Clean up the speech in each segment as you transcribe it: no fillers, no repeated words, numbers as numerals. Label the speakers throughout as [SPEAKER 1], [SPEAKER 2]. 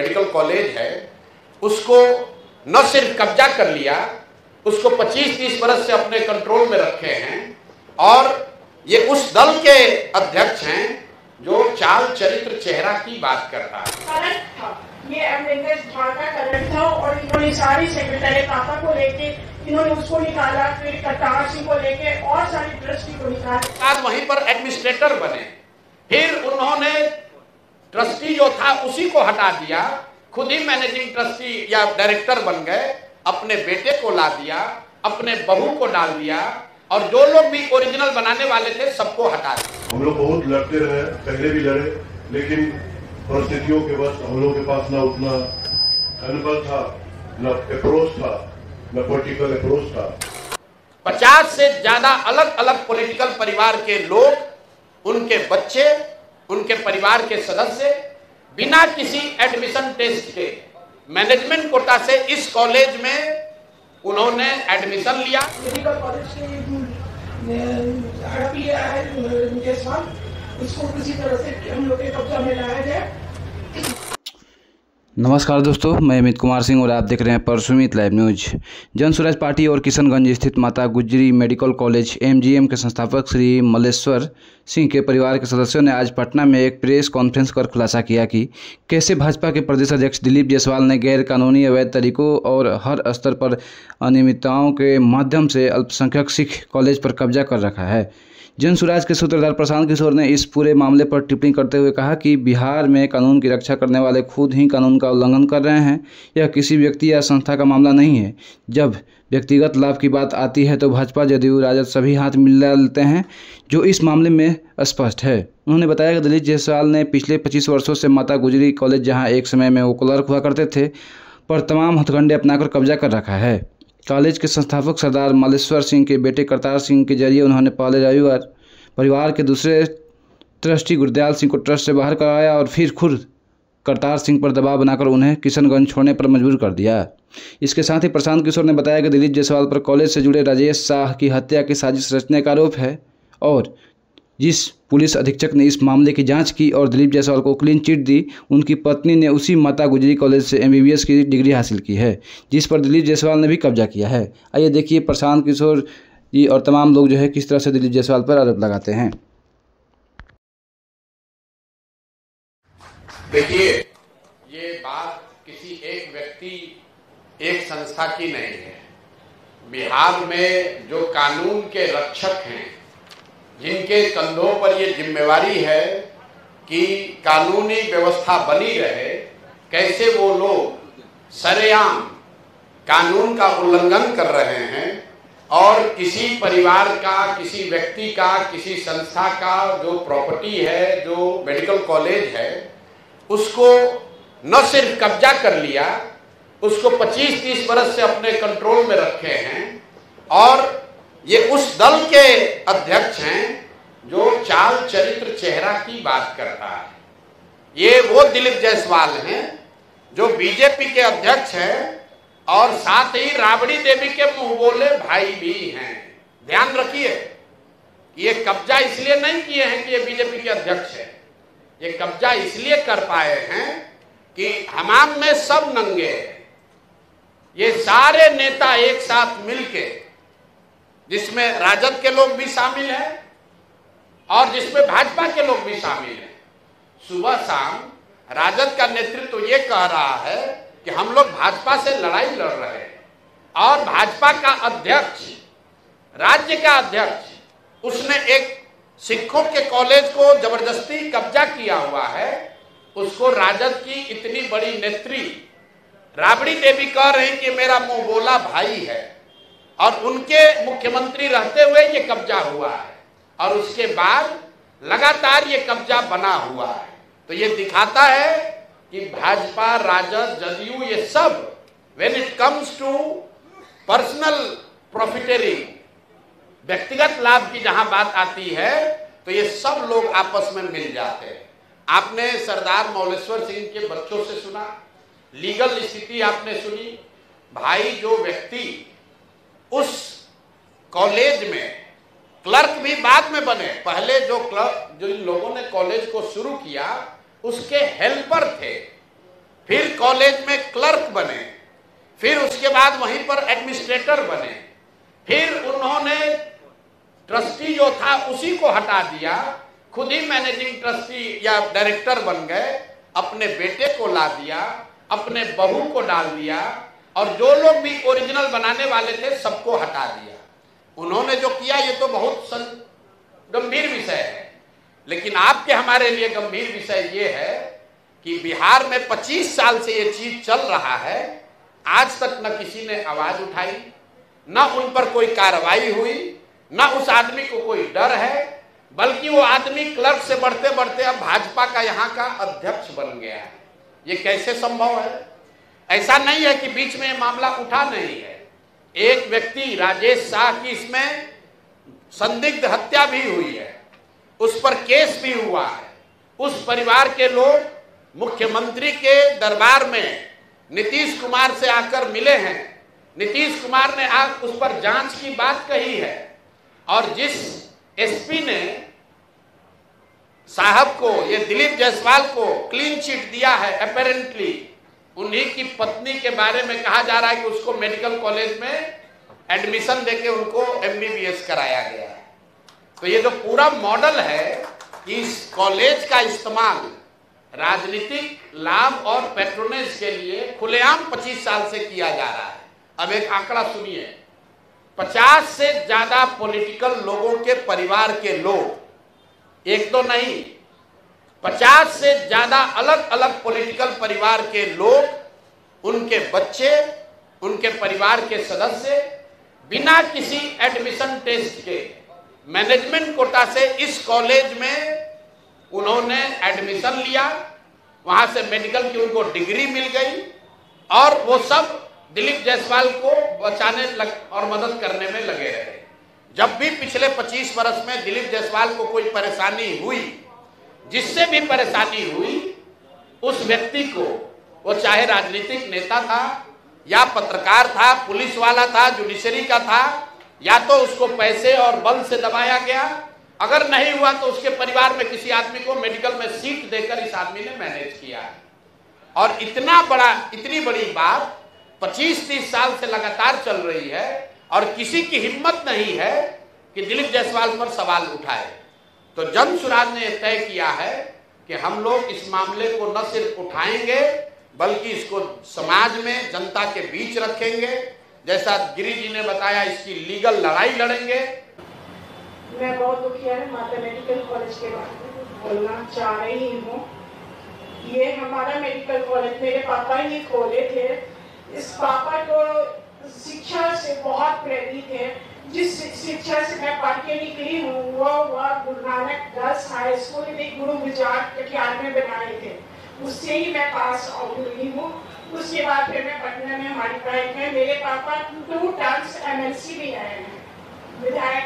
[SPEAKER 1] Medical college है उसको न सिर्फ कब्जा कर लिया, उसको 25-30 बरस से अपने कंट्रोल में रखे हैं। और ये उस दल के अध्यक्ष हैं जो चाल चरित्र चेहरा की बात कर रहा है।
[SPEAKER 2] ये एमएनएस भागा करंट था और इन्होंने सारी सेक्रेटरी पापा को लेके इन्होंने उसको निकाला, फिर करतार सिंह को लेके और सारी ट्रस्टी को निकाला।
[SPEAKER 1] आज वहीं पर एडमिनिस्ट्रेटर बने, फिर उन्होंने ट्रस्टी जो था उसी को हटा दिया, खुद ही मैनेजिंग ट्रस्टी या डायरेक्टर बन गए, अपने बेटे को ला दिया, अपने बहू को डाल दिया और जो लोग भी ओरिजिनल बनाने वाले थे सबको हटा दिया।
[SPEAKER 3] हम लोग बहुत लड़ते रहे, पहले भी लड़े, लेकिन परिस्थितियों के बस हम लोग के पास ना उतना अनुभव था, न अप्रोच था, न पॉलिटिकल अप्रोच था।
[SPEAKER 1] 50 से ज्यादा अलग अलग पॉलिटिकल परिवार के लोग, उनके बच्चे, उनके परिवार के सदस्य बिना किसी एडमिशन टेस्ट के मैनेजमेंट कोटा से इस कॉलेज में उन्होंने एडमिशन लिया।
[SPEAKER 2] मेडिकल कॉलेज से हड़प लिया है जायसवाल, उसको किसी तरह से हम लोग के कब्जा में लाया जाए।
[SPEAKER 4] नमस्कार दोस्तों, मैं अमित कुमार सिंह और आप देख रहे हैं परसुमित लाइव न्यूज। जन स्वराज पार्टी और किशनगंज स्थित माता गुजरी मेडिकल कॉलेज एमजीएम के संस्थापक श्री मल्लेश्वर सिंह के परिवार के सदस्यों ने आज पटना में एक प्रेस कॉन्फ्रेंस कर खुलासा किया कि कैसे भाजपा के प्रदेश अध्यक्ष दिलीप जायसवाल ने गैर कानूनी अवैध तरीकों और हर स्तर पर अनियमितताओं के माध्यम से अल्पसंख्यक सिख कॉलेज पर कब्जा कर रखा है। जन स्वराज के सूत्रधार प्रशांत किशोर ने इस पूरे मामले पर टिप्पणी करते हुए कहा कि बिहार में कानून की रक्षा करने वाले खुद ही कानून का उल्लंघन कर रहे हैं। यह किसी व्यक्ति या संस्था का मामला नहीं है। जब व्यक्तिगत लाभ की बात आती है तो भाजपा जदयू राजद सभी हाथ मिला लेते हैं, जो इस मामले में स्पष्ट है। उन्होंने बताया कि दिलीप जायसवाल ने पिछले 25 वर्षों से माता गुजरी कॉलेज, जहाँ एक समय में वो क्लर्क हुआ करते थे, पर तमाम हथकंडे अपनाकर कब्जा कर रखा है। कॉलेज के संस्थापक सरदार मल्लेश्वर सिंह के बेटे करतार सिंह के जरिए उन्होंने पहले रविवार परिवार के दूसरे ट्रस्टी गुरदयाल सिंह को ट्रस्ट से बाहर कराया और फिर खुद करतार सिंह पर दबाव बनाकर उन्हें किशनगंज छोड़ने पर मजबूर कर दिया। इसके साथ ही प्रशांत किशोर ने बताया कि दिलीप जायसवाल पर कॉलेज से जुड़े राजेश शाह की हत्या की साजिश रचने का आरोप है और जिस पुलिस अधीक्षक ने इस मामले की जांच की और दिलीप जायसवाल को क्लीन चिट दी, उनकी पत्नी ने उसी माता गुजरी कॉलेज से MBBS की डिग्री हासिल की है, जिस पर दिलीप जायसवाल ने भी कब्जा किया है। आइए देखिए प्रशांत किशोर जी और तमाम लोग जो है किस तरह से दिलीप जायसवाल पर आरोप लगाते हैं।
[SPEAKER 1] देखिए, ये बात किसी एक व्यक्ति, एक संस्था की नहीं है। बिहार में जो कानून के रक्षक हैं, जिनके कंधों पर ये जिम्मेवारी है कि कानूनी व्यवस्था बनी रहे, कैसे वो लोग सरेआम कानून का उल्लंघन कर रहे हैं और किसी परिवार का, किसी व्यक्ति का, किसी संस्था का जो प्रॉपर्टी है, जो मेडिकल कॉलेज है, उसको न सिर्फ कब्जा कर लिया, उसको 25-30 बरस से अपने कंट्रोल में रखे हैं। और ये उस दल के अध्यक्ष हैं जो चाल चरित्र चेहरा की बात कर रहा है। ये वो दिलीप जायसवाल हैं जो बीजेपी के अध्यक्ष हैं और साथ ही राबड़ी देवी के मुंह बोले भाई भी हैं। ध्यान रखिए, ये कब्जा इसलिए नहीं किए हैं कि ये बीजेपी के अध्यक्ष है। ये कब्जा इसलिए कर पाए हैं कि हमाम में सब नंगे हैं। ये सारे नेता एक साथ मिलके, जिसमें राजद के लोग भी शामिल हैं और जिसमें भाजपा के लोग भी शामिल हैं, सुबह शाम राजद का नेतृत्व ये कह रहा है कि हम लोग भाजपा से लड़ाई लड़ रहे हैं और भाजपा का अध्यक्ष, राज्य का अध्यक्ष, उसने एक सिखों के कॉलेज को जबरदस्ती कब्जा किया हुआ है। उसको राजद की इतनी बड़ी नेत्री राबड़ी देवी कह रहे हैं कि मेरा मुंह बोला भाई है और उनके मुख्यमंत्री रहते हुए ये कब्जा हुआ है और उसके बाद लगातार ये कब्जा बना हुआ है। तो ये दिखाता है कि भाजपा, राजद, जदयू, ये सब when it comes to personal profiteering, व्यक्तिगत लाभ की जहां बात आती है तो ये सब लोग आपस में मिल जाते हैं। आपने सरदार मल्लेश्वर सिंह के बच्चों से सुना, लीगल स्थिति आपने सुनी। भाई, जो व्यक्ति उस कॉलेज में क्लर्क भी बाद में बने, पहले जो इन लोगों ने कॉलेज को शुरू किया उसके हेल्पर थे, फिर कॉलेज में क्लर्क बने, फिर उसके बाद वहीं पर एडमिनिस्ट्रेटर बने, फिर उन्होंने ट्रस्टी जो था उसी को हटा दिया, खुद ही मैनेजिंग ट्रस्टी या डायरेक्टर बन गए, अपने बेटे को ला दिया, अपने बहू को डाल दिया, और जो लोग भी ओरिजिनल बनाने वाले थे सबको हटा दिया। उन्होंने जो किया ये तो बहुत गंभीर विषय है, लेकिन आपके हमारे लिए गंभीर विषय ये है कि बिहार में 25 साल से ये चीज चल रहा है, आज तक न किसी ने आवाज उठाई, न उन पर कोई कार्रवाई हुई, न उस आदमी को कोई डर है, बल्कि वो आदमी क्लर्क से बढ़ते बढ़ते अब भाजपा का यहाँ का अध्यक्ष बन गया है। ये कैसे संभव है? ऐसा नहीं है कि बीच में मामला उठा नहीं है। एक व्यक्ति राजेश शाह की इसमें संदिग्ध हत्या भी हुई है, उस पर केस भी हुआ है। उस परिवार के लोग मुख्यमंत्री के दरबार में नीतीश कुमार से आकर मिले हैं, नीतीश कुमार ने उस पर जांच की बात कही है, और जिस एसपी ने साहब को, ये दिलीप जायसवाल को क्लीन चिट दिया है, अपेरेंटली उन्हीं की पत्नी के बारे में कहा जा रहा है कि उसको मेडिकल कॉलेज में एडमिशन देके उनको MBBS कराया गया है। तो ये जो पूरा मॉडल है कि इस कॉलेज का इस्तेमाल राजनीतिक लाभ और पैट्रोनेज के लिए खुलेआम 25 साल से किया जा रहा है। अब एक आंकड़ा सुनिए, 50 से ज्यादा पॉलिटिकल लोगों के परिवार के लोग, एक तो नहीं, 50 से ज्यादा अलग अलग पॉलिटिकल परिवार के लोग, उनके बच्चे, उनके परिवार के सदस्य बिना किसी एडमिशन टेस्ट के मैनेजमेंट कोटा से इस कॉलेज में उन्होंने एडमिशन लिया, वहां से मेडिकल की उनको डिग्री मिल गई, और वो सब दिलीप जायसवाल को बचाने और मदद करने में लगे रहे। जब भी पिछले 25 वर्ष में दिलीप जायसवाल को कोई परेशानी हुई, जिससे भी परेशानी हुई, उस व्यक्ति को, वो चाहे राजनीतिक नेता था या पत्रकार था, पुलिस वाला था, जुडिशरी का था, या तो उसको पैसे और बल से दबाया गया, अगर नहीं हुआ तो उसके परिवार में किसी आदमी को मेडिकल में सीट देकर इस आदमी ने मैनेज किया। और इतनी बड़ी बात 25-30 साल से लगातार चल रही है, और किसी की हिम्मत नहीं है कि दिलीप जायसवाल पर सवाल उठाए। तो जन सुराज ने तय किया है कि हम लोग इस मामले को न सिर्फ उठाएंगे बल्कि इसको समाज में, जनता के बीच रखेंगे। जैसा गिरी जी ने बताया, इसकी लीगल लड़ाई लड़ेंगे।
[SPEAKER 2] मैं बहुत दुखी है, माता मेडिकल कॉलेज के बारे में बोलना चाह रही हूँ। ये हमारा मेडिकल कॉलेज मेरे पापा ही खोले थे। इस पापा को शिक्षा से बहुत प्रेरित है। जिस शिक्षा से मैं पढ़ के निकली हूँ वो Guru Nanak girls high school में गुरु विचार कटिहार में बनाए थे, उससे ही मैं पास आउट हुई हूँ। उसके बाद फिर मैं पटना में हमारी पढ़ाई में, मेरे पापा 2 टर्म्स MLC भी आए हैं, विधायक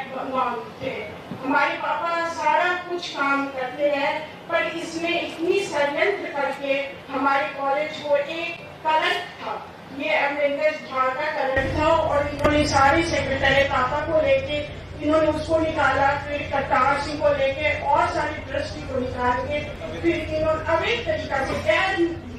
[SPEAKER 2] थे। हमारे पापा सारा कुछ काम करते हैं, पर इसमें इतनी षड्यंत्र करके हमारे कॉलेज को एक कलंक था, ये अमरिंदर झा का कलंक था, और इन्होंने सारी सेक्रेटरी पापा को लेके इन्होंने उसको निकाला, फिर करतार सिंह को लेके और सारी ट्रस्टी को निकाल के फिर इन्होंने अवैध तरीका से गैर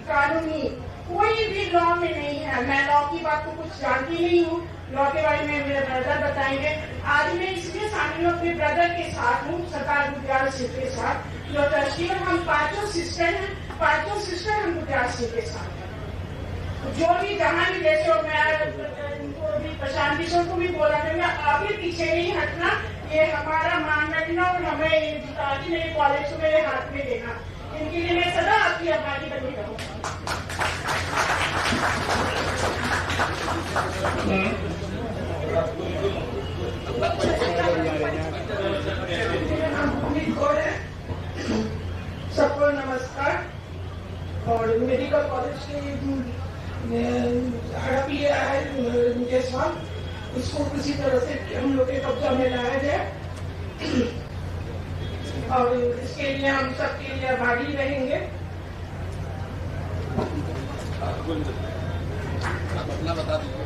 [SPEAKER 2] कानूनी, कोई भी लॉ में नहीं है। मैं लॉ की बात को कुछ जानती नहीं हूँ, लॉ के बारे में मेरे ब्रदर बताएंगे। आज मैं इसलिए शामिल हूँ अपने ब्रदर के साथ हूँ, सरकार गुजरात सिंह के साथ, जो ट्रस्टी है। हम 5 सिस्टर हैं, 5 सिस्टर हम गुजरात सिंह के साथ हैं। जो भी जहाँ भी जैसे मैं प्रशांत किशोर को भी बोला था, आगे पीछे नहीं हटना, ये हमारा मान रखना और हमें जिताने मेरे कॉलेज को मेरे हाथ में देना, इनके लिए मैं सदा आपकी आभारी बनी रहूँगा। सबको नमस्कार। और मेडिकल कॉलेज के हड़प लिया है जायसवाल, उसको किसी तरह से हम लोग के कब्जा में लाया जाए, और इसके लिए हम सबके लिए आभारी रहेंगे।
[SPEAKER 1] अपना बता दीजिए।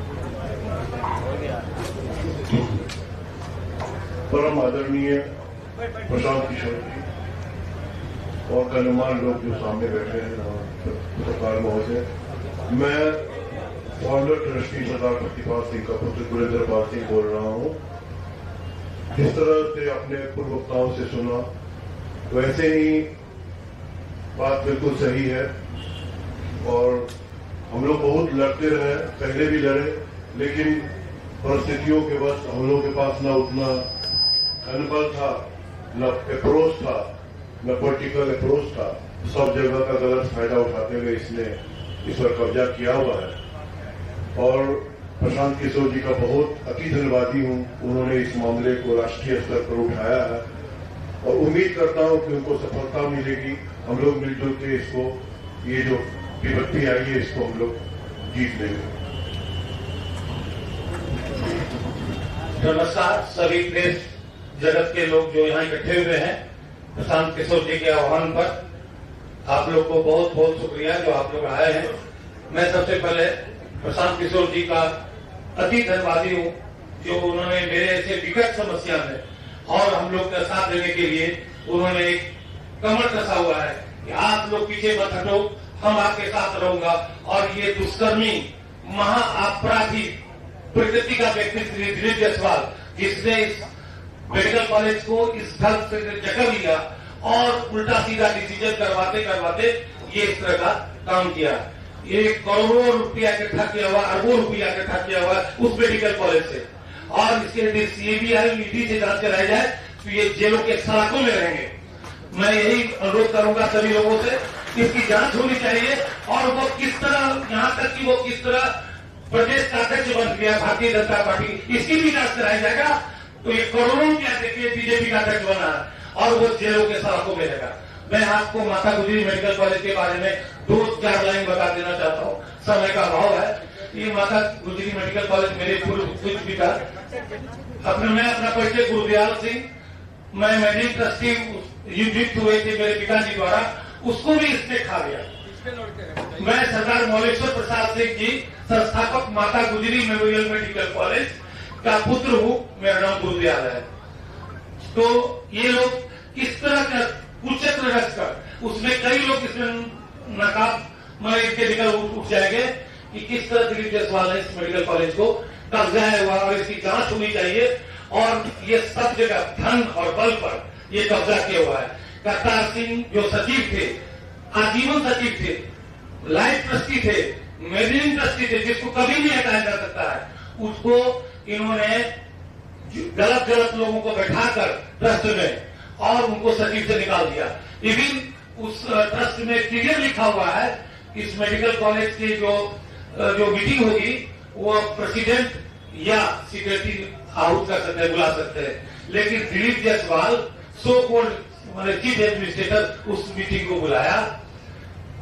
[SPEAKER 3] परम आदरणीय प्रशांत किशोर जी और गणमान्य लोग जो सामने बैठे हैं, सरकार महोदय, मैं फाउंडर ट्रस्टी सरदार प्रतिपाल सिंह का पुत्र गुरेंद्र पाल सिंह बोल रहा हूँ। जिस तरह से अपने पूर्व वक्ताओं से सुना, वैसे ही बात बिल्कुल सही है और हम लोग बहुत लड़ते रहे, पहले भी लड़े, लेकिन परिस्थितियों के वश हम लोगों के पास न उतना अनुभव था, न अप्रोच था, न पॉलिटिकल अप्रोच था। सब जगह का गलत फायदा उठाते हुए इसने इस पर कब्जा किया हुआ है और प्रशांत किशोर जी का बहुत अति धन्यवादी हूं। उन्होंने इस मामले को राष्ट्रीय स्तर पर उठाया है और उम्मीद करता हूं कि उनको सफलता मिलेगी। हम लोग मिलजुल के इसको, ये जो विपत्ति आई है, इसको हम लोग जीत लेंगे।
[SPEAKER 5] नमस्कार सभी प्रेस जगत के लोग जो यहाँ इकट्ठे हुए हैं। प्रशांत किशोर जी के आह्वान पर आप लोग को बहुत बहुत शुक्रिया जो आप लोग आए हैं। मैं सबसे पहले प्रशांत किशोर जी का अति धन्यवादी हूँ जो उन्होंने मेरे ऐसे विकट समस्या में और हम लोग का साथ देने के लिए उन्होंने एक कमर कसा हुआ है कि आप लोग पीछे मत हटो, हम आपके साथ रहूंगा। और ये दुष्कर्मी महाअपराधी प्रकृति का व्यक्ति श्री दिलीप जायसवाल, जिसने इस मेडिकल कॉलेज को इस ढंग से जकड़ लिया और उल्टा सीधा डिसीजन करवाते करवाते ये इस तरह का काम किया। ये करोड़ों रुपया इकट्ठा किया हुआ, अरबों रुपया इकट्ठा किया हुआ उस मेडिकल कॉलेज से, और इसके सीबीआई ईडी से जांच कराई जाए तो ये जेलों के सलाखों में रहेंगे। मैं यही अनुरोध करूंगा सभी लोगों से, इसकी जांच होनी चाहिए और वो किस तरह, यहाँ तक कि वो किस तरह प्रदेश का अध्यक्ष बन गया भारतीय जनता पार्टी, इसकी भी जांच कराई जाएगा। तो ये करोड़ों रुपया देखिए बीजेपी का अध्यक्ष बना और वो जेलों के सलाखों में रहेगा। मैं आपको माता गुजरी मेडिकल कॉलेज के बारे में 2-4 लाइन बता देना चाहता हूँ, समय का अभाव है। ये माता गुजरी मेडिकल कॉलेज मेरे पूर्व कुछ पिता मैं अपना परिचय गुरुदयाल सिंह, मैं मैनेजिंग ट्रस्टी नियुक्त हुए थे मेरे पिताजी द्वारा, उसको भी इसने खा गया। मैं सरदार मौलेश्वर प्रसाद सिंह जी, संस्थापक माता गुजरी मेमोरियल मेडिकल कॉलेज का पुत्र हूँ। मेरा नाम गुरुदयाल है। तो ये लोग किस तरह का कुचक्र रचकर, उसमें कई लोग इसमें नकाब इनके निकल उठ जाएंगे कि किस तरह दिलीप जायसवाल ने इस मेडिकल कॉलेज को कब्जा हुआ और इसकी जांच होनी चाहिए। और ये सब जगह धन और बल पर ये कब्जा किया हुआ है। करतार सिंह जो सचिव थे, आजीवन सचिव थे, लाइफ ट्रस्टी थे, मैनेजिंग ट्रस्टी थे, जिसको कभी नहीं हटाया जा सकता है, उसको इन्होंने गलत लोगों को बैठाकर ट्रस्ट में और उनको सचिव से निकाल दिया। इवन उस ट्रस्ट में क्लियर लिखा हुआ है इस मेडिकल कॉलेज की जो मीटिंग होगी वो प्रेसिडेंट या सेक्रेटरी हाउस कर सकते हैं, बुला सकते हैं। लेकिन Dilip Jaiswal so called chief administrator उस मीटिंग को बुलाया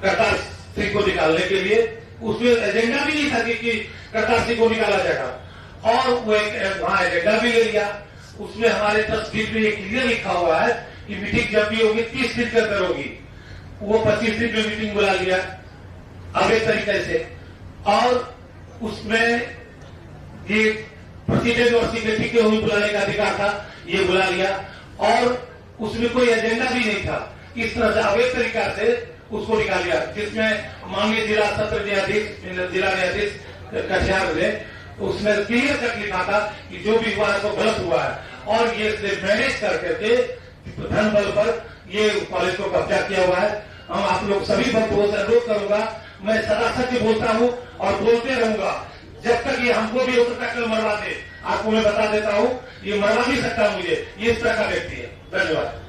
[SPEAKER 5] करतार सिंह को निकालने के लिए। उसमें एजेंडा भी नहीं था कि करतार सिंह को निकाला जाएगा, और वो एक वहां एजेंडा भी ले लिया। उसमें हमारे तस्वीर में क्लियर लिखा हुआ है कि मीटिंग जब भी होगी 30 दिन के अंदर होगी। वो 25 दिन में मीटिंग बुला लिया अवैध तरीके से, और उसमें ये प्रेसिडेंट और सेक्रेटरी के भी बुलाने का अधिकार था, ये बुला लिया। और उसमें कोई एजेंडा भी नहीं था, इस तरह से अवैध तरीका से उसको निकाल लिया। जिसमें माननीय जिला सत्र न्यायाधीश, जिला न्यायाधीश कटिहार ने उसने क्लियर कट लिखा था कि जो भी हुआ है तो गलत हुआ है, और ये मैनेज करके धन बल पर ये कॉलेज को कब्जा किया हुआ है। हम आप लोग सभी बंधुओं से अनुरोध करूंगा, मैं सदा सच बोलता हूँ और बोलते रहूंगा जब तक ये हमको भी हो सकता कल मरवा दे। आपको मैं बता देता हूँ, ये मरवा नहीं सकता मुझे, ये इस तरह का व्यक्ति है। धन्यवाद।